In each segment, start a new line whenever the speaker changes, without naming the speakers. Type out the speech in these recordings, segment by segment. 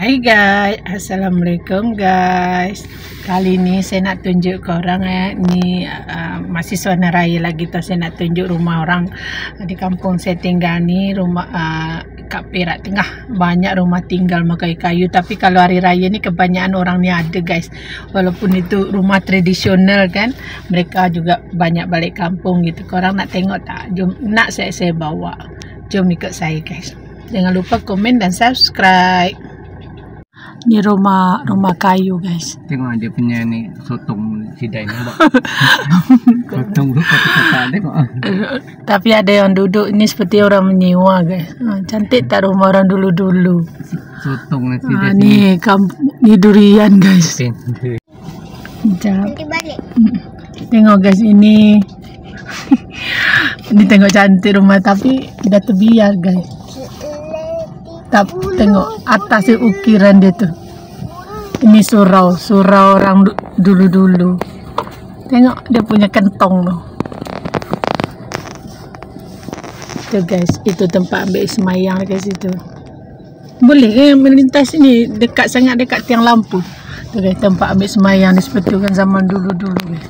Hai guys, Assalamualaikum guys. Kali ni saya nak tunjuk ke orang ni masih suasana raya lagi tau. Saya nak tunjuk rumah orang di kampung saya tinggal ni, rumah kat Perak Tengah. Banyak rumah tinggal pakai kayu, tapi kalau hari raya ni kebanyakan orang ni ada guys. Walaupun itu rumah tradisional kan, mereka juga banyak balik kampung gitu. Korang nak tengok tak? Jom, nak saya bawa. Jom ikut saya guys. Jangan lupa komen dan subscribe. Ni rumah kayu guys.
Tengok dia punya ni sotong sidai nampak. Sotong tu kata tengok.
Tapi ada yang duduk ni seperti orang menyewa guys. Cantik tak rumah orang dulu-dulu.
Sotong sidai.
Ni durian guys. Nanti balik. Tengok guys ini. Ini tengok cantik rumah tapi dah terbiar guys. Tengok atas ukiran dia tu. Ini surau orang dulu-dulu. Tengok dia punya kentong tu. Tu guys, itu tempat ambil semayang dekat situ. Boleh ke melintas ni dekat sangat dekat tiang lampu. Tu guys, tempat ambil semayang ni seperti kan zaman dulu-dulu guys.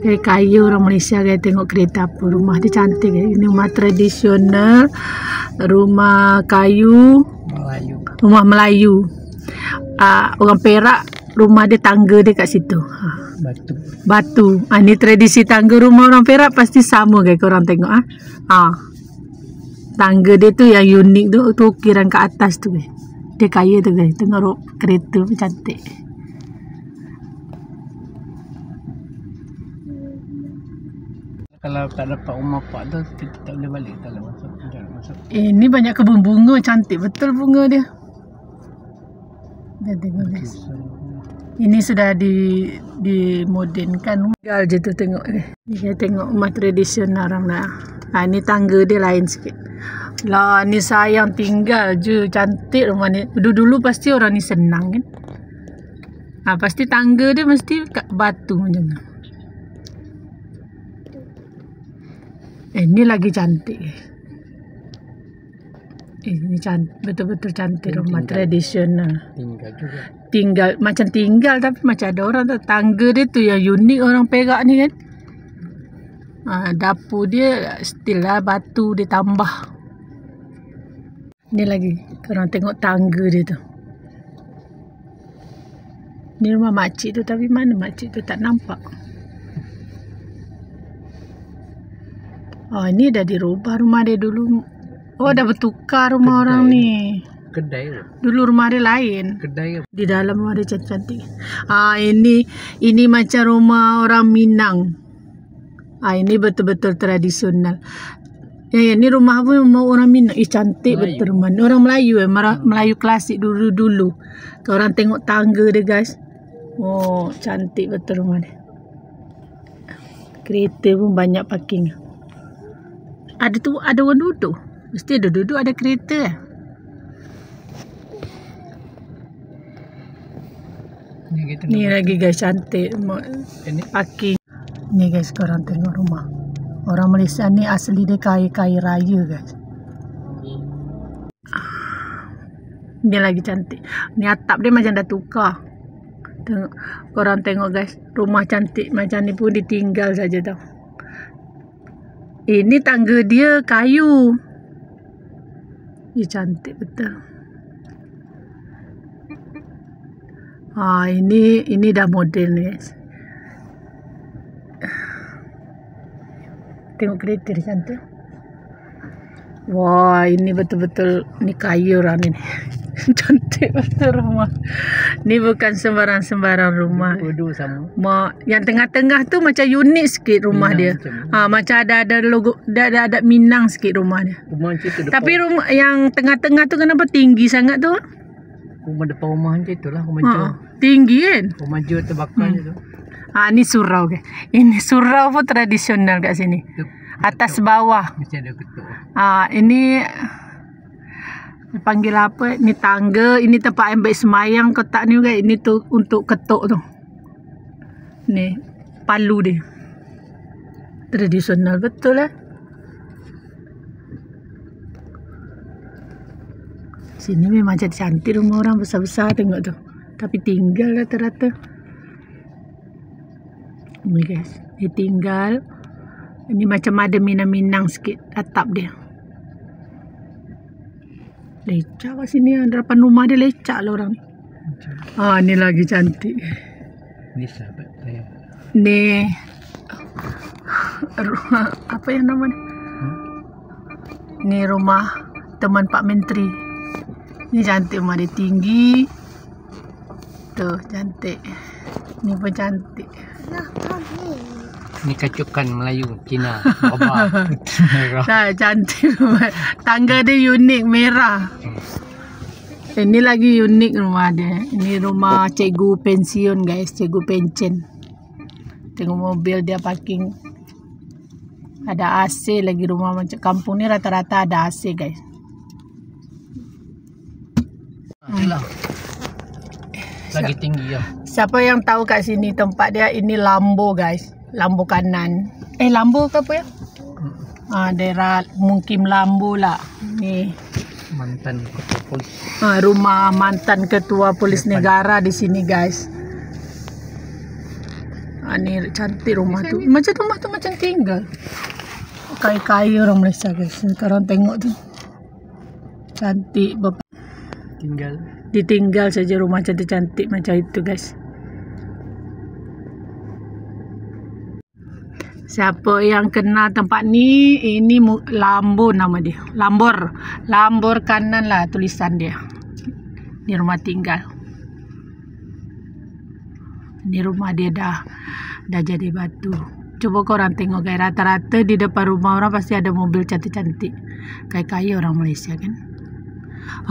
Kayu orang Malaysia guys, tengok kereta apa, rumah dia cantik guys. Ini rumah tradisional, rumah kayu, rumah Melayu. Orang Perak rumah dia tangga dia kat situ. Batu. Ini tradisi tangga rumah orang Perak pasti sama guys, korang tengok tangga dia tu yang unik tu ukiran kat atas tu guys. Dia kaya tu guys, tengok kereta pun cantik.
Kalau tak dapat rumah pak tu kita tak boleh balik, tak boleh masuk.
Ini banyak kebun bunga, cantik betul bunga dia. Tengok guys. Ini sudah dimodernkan. Tinggal je tu tengok ni. Ni tengok rumah tradisional orang dah. Ini tangga dia lain sikit. Lah ni sayang tinggal je, cantik rumah ni. Dulu pasti orang ni senang kan. Pasti tangga dia mesti kat batu macam tu. Ini lagi cantik. Ini cantik, betul-betul cantik rumah tradisional. Tinggal macam tinggal tapi macam ada orang tu. Tangga dia tu yang unik orang Perak ni kan. Dapur dia still lah batu dia tambah. Ni lagi, korang tengok tangga dia tu. Ni rumah makcik tu, tapi mana makcik tu tak nampak. Ini dah dirubah rumah dia dulu. Dah bertukar rumah kedai orang ni.
Kedai tu.
Dulu rumah dia lain.
Kedai
di dalam rumah dia cantik. Ini macam rumah orang Minang. Ini betul-betul tradisional. Ini rumah pun rumah orang Minang. Cantik Melayu. Betul rumah ni. Orang Melayu Melayu klasik dulu-dulu. Korang tengok tangga dia guys. Cantik betul rumah dia. Kereta pun banyak parking. Ada orang duduk. Mesti ada duduk, ada kereta. Ni lagi guys, cantik. Parking. Ni guys, korang tengok rumah. Orang Malaysia ni asli dia kaya raya guys. Ni lagi cantik. Ni atap dia macam dah tukar. Tengok, korang tengok guys. Rumah cantik macam ni pun ditinggal saja tau. Ini tangga dia kayu. Cantik betul. Ini dah moden guys. Tengok kereta dia cantik. Wah, ini betul-betul ni kayu orang ni. Cantik betul rumah. Ni bukan sembarang-sembarang rumah.
Dua sama.
Yang tengah-tengah tu macam unik sikit rumah Minang dia. Macam ada logo, ada Minang sikit rumah dia. Tapi rumah yang tengah-tengah tu kenapa tinggi sangat tu?
Rumah depan rumah macam itulah, rumah jauh.
Tinggi kan?
Rumah jauh terbakar je tu.
Ni surau ke. Ini surau pun tradisional kat sini. Atas bawah.
Mesti ada ketuk.
Ini panggil apa? Ini tangga, ini tempat ambil semayang kotak ni juga. Ini tu untuk ketuk tu. Ni palu dia. Tradisional betul lah. Sini memang cantik rumah orang besar-besar tengok tu. Tapi tinggal rata-rata. Ni guys, dia tinggal. Ini macam ada minang-minang sikit atap dia. Lecak kat sini, depan rumah dia lecak lah orang ni. Ni lagi cantik.
Ni sahabat saya.
Ni apa yang nama ni? Ni rumah teman Pak Menteri. Ni cantik rumah dia, tinggi. Tuh cantik. Ni pun cantik.
Ni kacukan Melayu Cina. Merah.
Nah, cantik rumah. Tangga dia unik merah. Ini lagi unik rumah dia. Ini rumah cikgu pensiun guys, cikgu pencen. Tengok mobil dia parking. Ada AC lagi, rumah macam kampung ni rata-rata ada AC guys.
Lagi tinggi ya.
Siapa yang tahu kat sini tempat dia, ini Lambo guys. Lambo kanan. Lambo ke apa ya? Daerah Mukim Lambo lah. Ni
mantan ketua polis.
Rumah mantan ketua polis negara di sini guys. Ni cantik rumah tu. Macam rumah tu macam tinggal. Kaya-kaya orang Malaysia guys. Sekarang tengok tu. Cantik.
Tinggal.
Ditinggal saja rumah cantik-cantik macam itu guys. Siapa yang kenal tempat ni, ini Lambo nama dia. Lambor kanan lah tulisan dia. Ni rumah tinggal. Ni rumah dia dah jadi batu. Coba korang tengok guys, rata-rata di depan rumah orang pasti ada mobil cantik-cantik. Kaya-kaya orang Malaysia kan.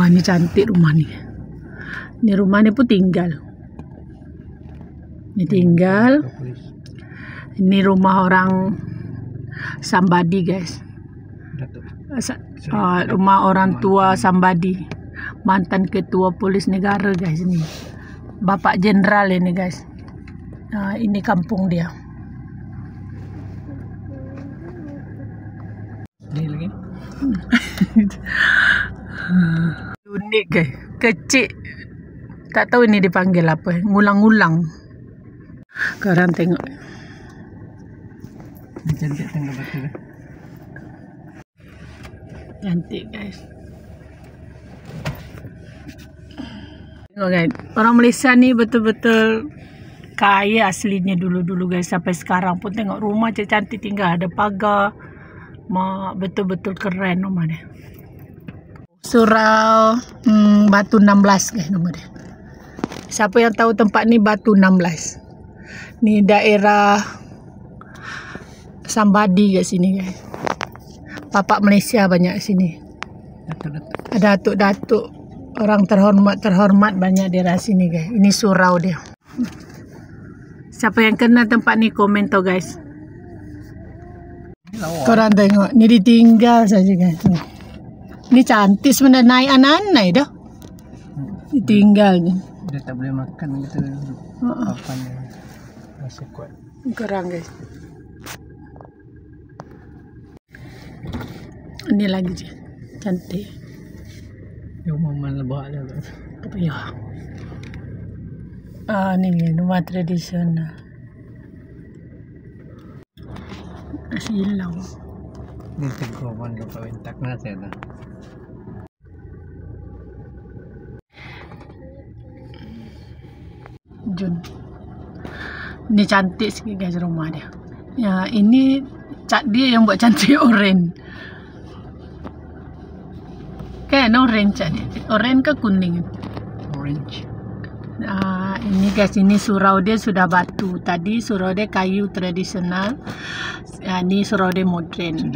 Ni cantik rumah ni. Ni rumah ni pun tinggal. Ni tinggal. Ini rumah orang Sambadi guys. Rumah orang tua Sambadi. Mantan ketua polis negara guys ni. Bapak Jenderal ini guys. Ini kampung dia.
Ni lagi.
Unik guys. Kecil. Tak tahu ini dipanggil apa. Ngulang-ngulang. Korang tengok.
Cantik tangga batu dah.
Cantik guys. Tengok guys. Orang Malaysia ni betul-betul kaya aslinya dulu-dulu guys. Sampai sekarang pun tengok rumah cantik tinggal. Ada pagar. Betul-betul keren rumah dia. Surau Batu 16 guys nama dia. Siapa yang tahu tempat ni Batu 16. Ni daerah Sambadi kat sini guys. Papak Malaysia banyak sini. Ada datuk-datuk, orang terhormat banyak daerah sini guys. Ini surau dia. Siapa yang kenal tempat ni komen tau guys. Korang tengok, ni ditinggal saja guys. Ni cantik sebenarnya, naik anak-anak dah. Ditinggal ni.
Dia tak boleh makan gitu. Papan masih kuat.
Korang guys. Ini lagi je cantik.
Rumah mana lebah dah.
Apa ya? Ni rumah tradisional. Silau.
Ni tegoman ke kawin tak nak saya dah.
Jun. Ni cantik sikit guys rumah dia. Ya, ini cat dia yang buat cantik oren. Kan oren cat dia. Oren ke kuning?
Orange.
Ini guys, ini surau dia sudah batu. Tadi surau dia kayu tradisional. Ini surau dia modern.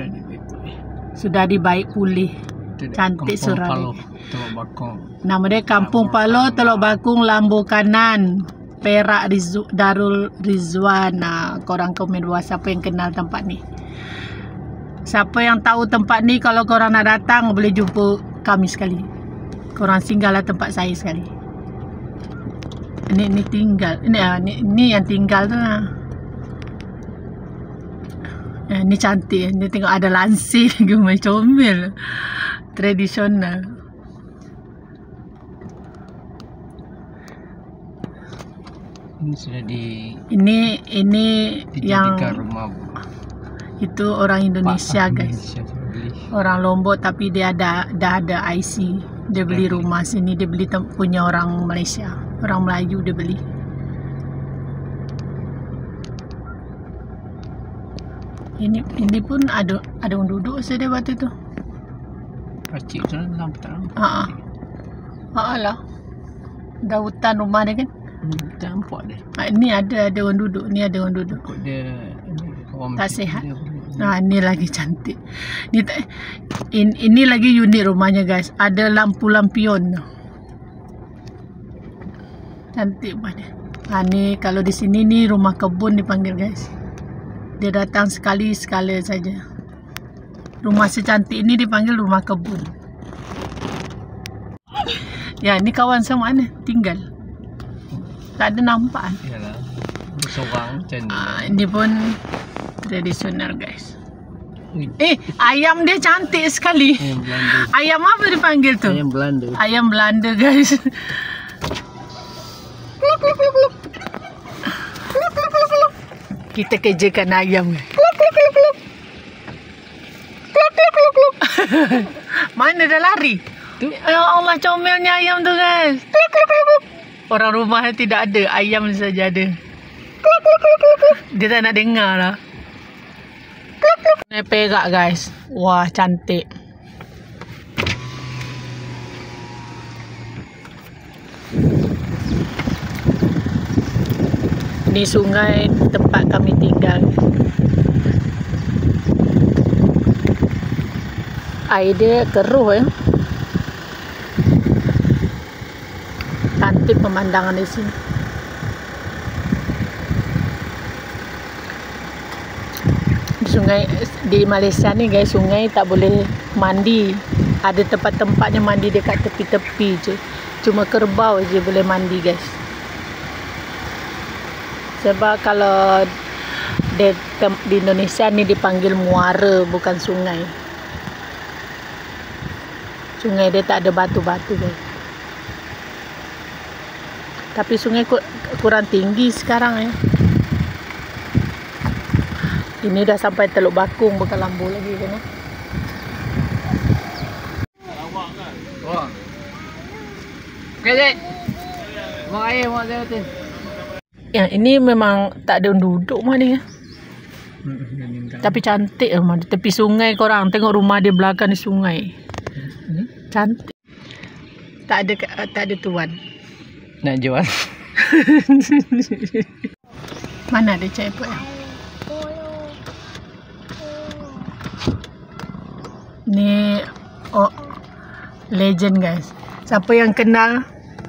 Sudah dibaik pulih. Cantik surau dia.
Teluk Bakung.
Nama dia Kampung Palo, Teluk Bakung, Lambo Kanan, Perak, Darul Rizwan. Korang komen bawah siapa yang kenal tempat ni. Siapa yang tahu tempat ni, kalau korang nak datang boleh jumpa kami sekali. Korang singgahlah tempat saya sekali. Ini tinggal. Ini yang tinggal tu lah. Ini cantik. Ini tengok ada lansir lagi, macam comel. Tradisional.
Ini sudah di
yang
rumah
itu orang Indonesia guys.
Indonesia sudah beli.
Orang Lombok tapi dia dah ada IC. Dia beli rumah sini, dia beli punya orang Malaysia. Orang Melayu dia beli. Ini pun ada orang duduk saja waktu tu.
Pacik tu lampu tak nampak.
Lah. Dah hutan rumah dia kan.
Tak nampak dia.
Ni ada orang duduk. Ni ada orang duduk.
Kok dia orang
Tak
Mesir
sihat.
dia.
Ni lagi cantik. Ini lagi unik rumahnya guys. Ada lampu lampion. Cantik banget. Ni kalau di sini ni rumah kebun dipanggil guys. Dia datang sekali-sekala saja. Rumah secantik ini dipanggil rumah kebun. Ya, ni kawan sama mana tinggal. Tak ada nampak.
Yalah. Seorang macam ni.
Ini pun tradisional guys. Ayam dia cantik sekali.
Ayam Belanda.
Ayam apa dipanggil tu?
Ayam Belanda.
Ayam Belanda guys. Kita kejakan ayam. Mana dah lari?
Tu.
Ya Allah, comelnya ayam tu guys. Orang rumah tidak ada, ayam saja ada. Dia tak nak dengar lah. Ni perak guys. Wah, cantik. Ini sungai tempat kami tinggal. Air dia keruh ya. Cantik pemandangan di sini. Sungai di Malaysia ni guys, sungai tak boleh mandi. Ada tempat-tempatnya mandi dekat tepi-tepi je. Cuma kerbau je boleh mandi guys. Sebab kalau di Indonesia ni dipanggil muara, bukan sungai. Sungai dia tak ada batu-batu guys. Tapi sungai kurang tinggi sekarang ya. Ini dah sampai Teluk Bakung, bukan Lambu lagi kan.
Wah. Okey, Dek. Mak air, mak saya tu.
Ya, ini memang tak ada duduk mah ni ya. Tapi cantik rumah di tepi sungai korang. Tengok rumah dia belakang di sungai. Cantik. Tak ada tuan.
Nak jual.
Mana ada cepot ya? Ni legend guys. Siapa yang kenal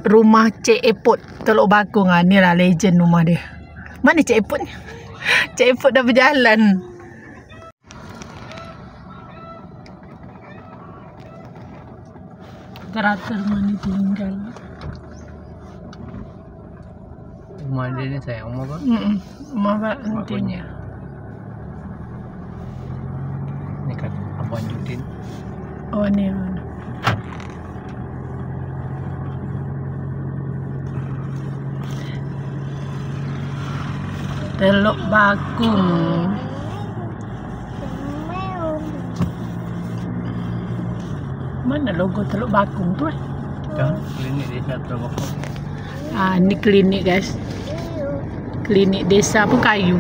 rumah Cik Epot Teluk Bakung, ni lah legend rumah dia. Mana Cik Epot ni? Cik Epot dah berjalan. Teratur rumah ni tinggal.
Rumah dia ni sayang rumah apa?
Rumah Pak
punya. Ni kan Abang Judin.
Oh ni. Teluk Bakung. Mana logo Teluk Bakung tu?
Dah, klinik desa Teluk Bakung.
Ni klinik guys. Klinik desa pun kayu.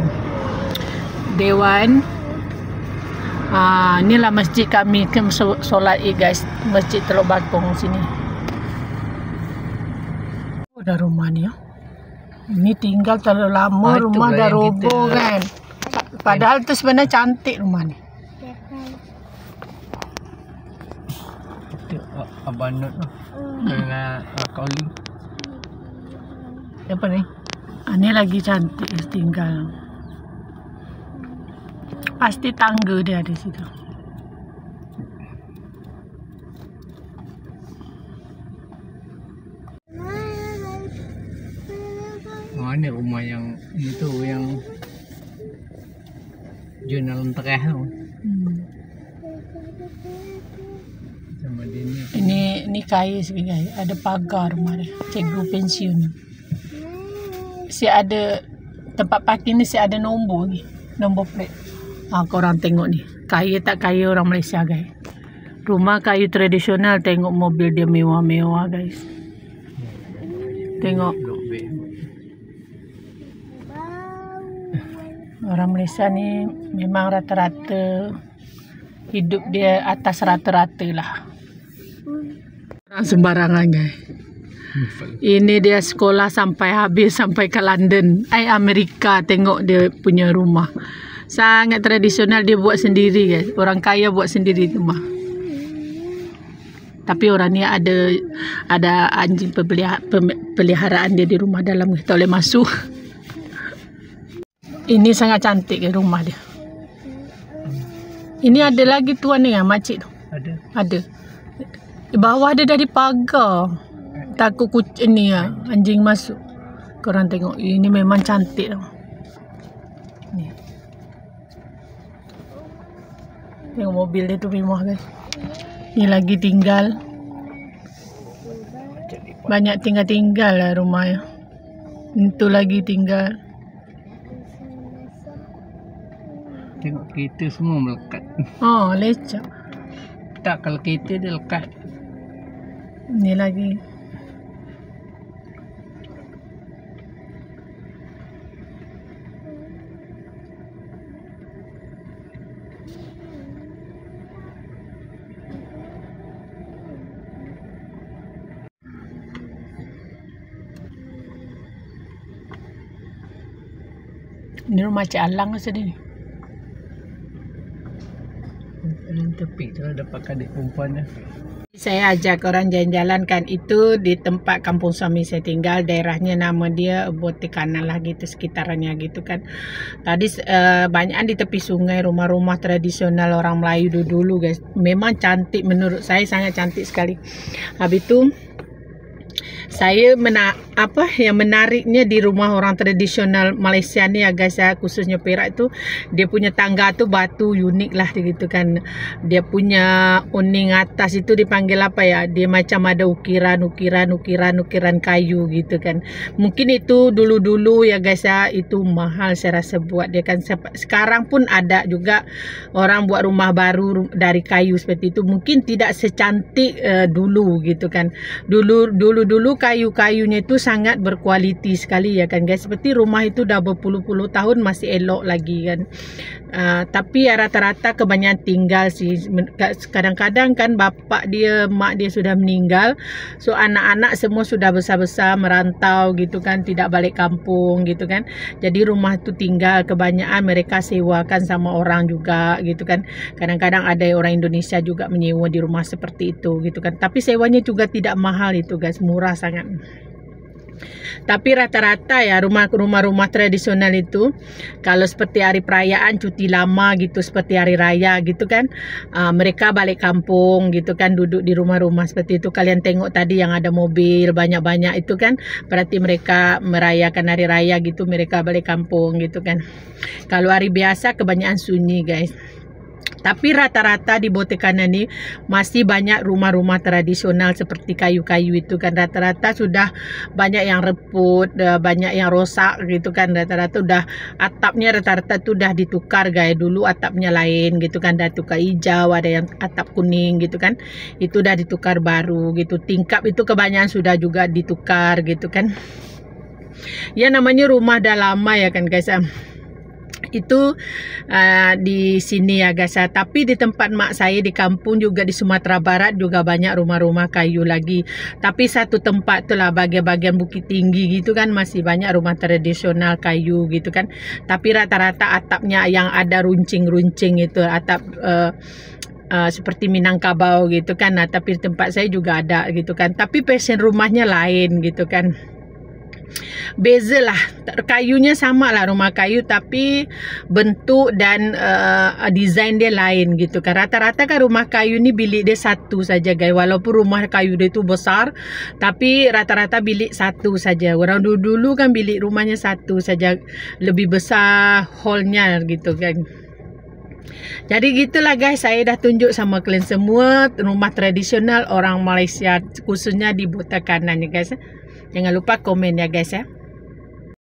Dewan. Inilah masjid kami solat Id guys. Masjid Teluk Bakung sini. Oh, dah rumah ni ya. Ini tinggal terlalu lama, rumah dah roboh kan. Padahal tu sebenarnya cantik rumah ni.
Itu Abang Nur tu. Dengan Kak Oli. Apa ni?
Ni lagi cantik tinggal. Pasti tangga dia ada situ.
Ni rumah yang itu yang jurnal terah tu. Sama dia ni.
Ini kaya sekali guys. Ada pagar rumah dia. Cikgu pensiun. si ada tempat parking ni, si ada nombor ni, nombor plate. Korang tengok ni, kaya tak kaya orang Malaysia guys. Rumah kayu tradisional, tengok mobil dia mewah-mewah guys. Tengok. Orang Malaysia ni memang rata-rata hidup dia atas rata-rata lah. Orang sembarangan guys. Ini dia sekolah sampai habis, sampai ke London, Amerika. Tengok dia punya rumah. Sangat tradisional, dia buat sendiri guys. Orang kaya buat sendiri rumah. Tapi orang ni ada anjing peliharaan dia di rumah dalam, tak boleh masuk. Ini sangat cantik ke rumah dia. Ini ada lagi tuan ni makcik tu. Ada. Di bawah dia dah dipagar. Takut kucing ni anjing masuk. Korang tengok, ini memang cantik tau. Ni. Tengok mobil dia tu mewah guys. Ni lagi tinggal. Banyak tinggal lah rumah. Itu lagi tinggal.
Tengok kereta semua melekat.
Lecak.
Tak, kalau kereta dia lekat.
Ni lagi. Ni rumah Cik Alang rasa dia ni.
Tepi tu dapat adik perempuan dah.
Saya ajak orang jalan-jalan kan, itu di tempat kampung suami saya tinggal, daerahnya nama dia Botikanan lah gitu, sekitarannya gitu kan. Tadi banyak di tepi sungai rumah-rumah tradisional orang Melayu dulu guys. Memang cantik, menurut saya sangat cantik sekali. Habis itu saya yang menariknya di rumah orang tradisional Malaysia ni ya guys ya, khususnya Perak tu, dia punya tangga tu batu unik lah gitu kan. Dia punya uning atas itu dipanggil apa ya, dia macam ada ukiran kayu gitu kan. Mungkin itu dulu-dulu ya guys ya, itu mahal saya rasa buat dia kan. Sekarang pun ada juga orang buat rumah baru dari kayu seperti itu, mungkin tidak secantik dulu gitu kan. Dulu kayu-kayunya itu sangat berkualiti sekali ya kan guys. Seperti rumah itu dah berpuluh-puluh tahun masih elok lagi kan. Tapi rata-rata kebanyakan tinggal sih. Kadang-kadang kan mak dia sudah meninggal. So anak-anak semua sudah besar-besar, merantau gitu kan, tidak balik kampung gitu kan. Jadi rumah itu tinggal kebanyakan mereka sewakan sama orang juga gitu kan. Kadang-kadang ada orang Indonesia juga menyewa di rumah seperti itu gitu kan. Tapi sewanya juga tidak mahal itu guys, murah sangat. Tapi rata-rata ya rumah-rumah tradisional itu kalau seperti hari perayaan, cuti lama gitu, seperti hari raya gitu kan, mereka balik kampung gitu kan, duduk di rumah-rumah seperti itu. Kalian tengok tadi yang ada mobil banyak-banyak itu kan, berarti mereka merayakan hari raya gitu, mereka balik kampung gitu kan. Kalau hari biasa kebanyakan sunyi guys. Tapi rata-rata di Botikanan ni masih banyak rumah-rumah tradisional seperti kayu-kayu itu kan. Rata-rata sudah banyak yang reput, banyak yang rosak gitu kan. Rata-rata udah atapnya rata-rata tu dah ditukar guys. Dulu atapnya lain gitu kan, dah tukar hijau, ada yang atap kuning gitu kan. Itu dah ditukar baru gitu. Tingkap itu kebanyakan sudah juga ditukar gitu kan. Ya namanya rumah dah lama ya kan guys. Itu di sini ya guys. Tapi di tempat mak saya di kampung juga di Sumatera Barat juga banyak rumah-rumah kayu lagi. Tapi satu tempat tu lah bagian-bagian Bukit Tinggi gitu kan, masih banyak rumah tradisional kayu gitu kan. Tapi rata-rata atapnya yang ada runcing-runcing itu, atap seperti Minangkabau gitu kan. Tapi di tempat saya juga ada gitu kan. Tapi fashion rumahnya lain gitu kan. Beza lah, kayunya sama lah rumah kayu, tapi bentuk dan desain dia lain gitu kan. Rata-rata kan rumah kayu ni bilik dia satu saja guys. Walaupun rumah kayu dia tu besar, tapi rata-rata bilik satu saja. Orang dulu kan bilik rumahnya satu saja, lebih besar hallnya gitu kan. Jadi gitulah guys, saya dah tunjuk sama kalian semua rumah tradisional orang Malaysia, khususnya di Botikanan ya guys. Jangan lupa komen ya guys ya.